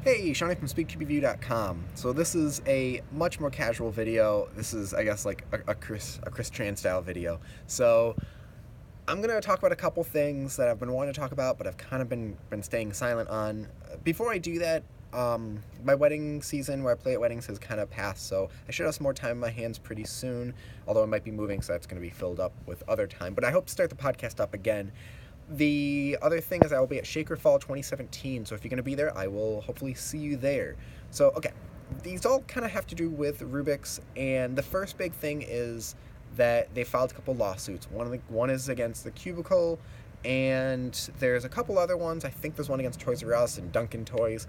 Hey, Shawnee from SpeakTVView.com. So this is a much more casual video. This is, I guess, like a Chris Tran style video. So I'm going to talk about a couple things that I've been wanting to talk about, but I've kind of been staying silent on. Before I do that, my wedding season, where I play at weddings, has kind of passed, so I should have some more time in my hands pretty soon, although I might be moving, so that's going to be filled up with other time. But I hope to start the podcast up again. The other thing is I will be at Shaker Fall 2017, so if you're going to be there, I will hopefully see you there. So, okay, these all kind of have to do with Rubik's, and the first big thing is that they filed a couple lawsuits. One is against the Cubicle, and there's a couple other ones. I think there's one against Toys R Us and Duncan Toys.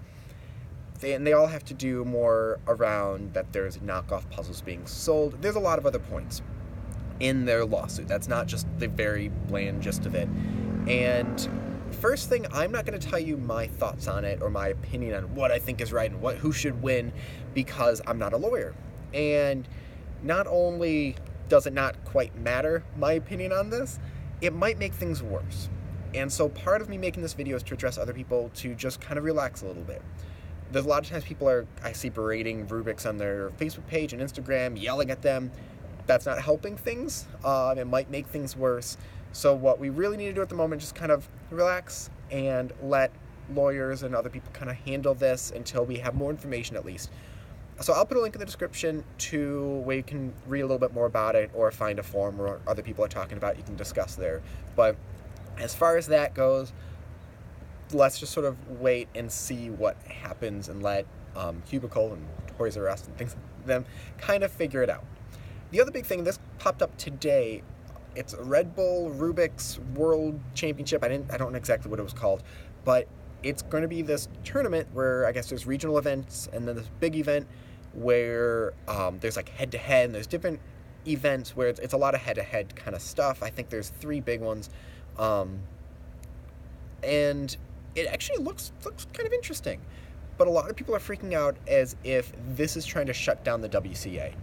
And they all have to do more around that there's knockoff puzzles being sold. There's a lot of other points in their lawsuit. That's not just the very bland gist of it. And first thing, I'm not going to tell you my thoughts on it or my opinion on what I think is right and who should win, because I'm not a lawyer. And not only does it not quite matter, my opinion on this, it might make things worse. And so part of me making this video is to address other people to just kind of relax a little bit. There's a lot of times people I see berating Rubik's on their Facebook page and Instagram, yelling at them. That's not helping things. It might make things worse. So what we really need to do at the moment is just kind of relax and let lawyers and other people kind of handle this until we have more information at least. So I'll put a link in the description to where you can read a little bit more about it, or find a forum where other people are talking about it. You can discuss there. But as far as that goes, let's just sort of wait and see what happens and let Cubicle and Toys R Us and things like them kind of figure it out. The other big thing, this popped up today. It's a RedBull Rubik's World Championship. I don't know exactly what it was called, but it's going to be this tournament where I guess there's regional events and then this big event where there's like head-to-head, and there's different events where it's a lot of head-to-head kind of stuff. I think there's 3 big ones, and it actually looks kind of interesting. But a lot of people are freaking out as if this is trying to shut down the WCA.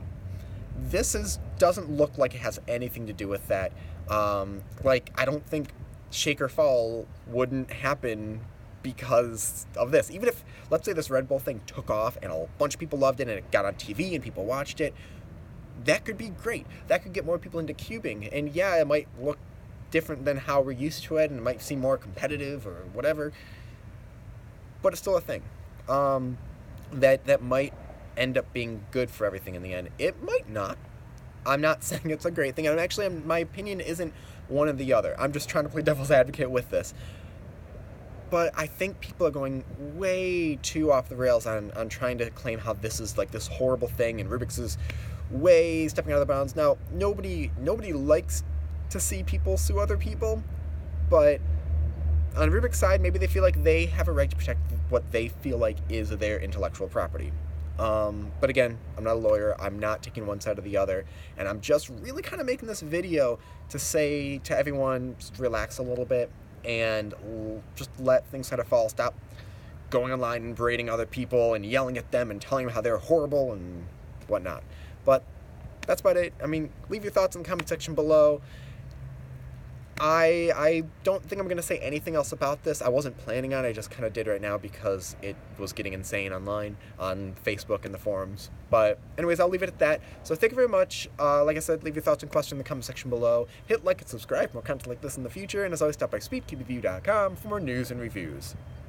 This doesn't look like it has anything to do with that. I don't think Shaker Fall wouldn't happen because of this. Even if, let's say, this RedBull thing took off and a bunch of people loved it and it got on TV and people watched it, that could be great. That could get more people into cubing. And yeah, it might look different than how we're used to it, and it might seem more competitive or whatever, but it's still a thing. That might end up being good for everything in the end. It might not. I'm not saying it's a great thing. My opinion isn't one or the other. I'm just trying to play devil's advocate with this. But I think people are going way too off the rails on trying to claim how this is like this horrible thing, and Rubik's is way stepping out of the bounds. Now, nobody likes to see people sue other people, but on Rubik's side, maybe they feel like they have a right to protect what they feel like is their intellectual property. But again, I'm not a lawyer. I'm not taking one side or the other, and I'm just really kind of making this video to say to everyone, just relax a little bit and just let things kind of fall. Stop going online and berating other people and yelling at them and telling them how they're horrible and whatnot. But that's about it. I mean, leave your thoughts in the comment section below. I don't think I'm going to say anything else about this. I wasn't planning on it. I just kind of did right now because it was getting insane online on Facebook and the forums. But anyways, I'll leave it at that. So thank you very much. Like I said, leave your thoughts and questions in the comment section below. Hit like and subscribe for more content like this in the future. And as always, stop by SpeakTVView.com for more news and reviews.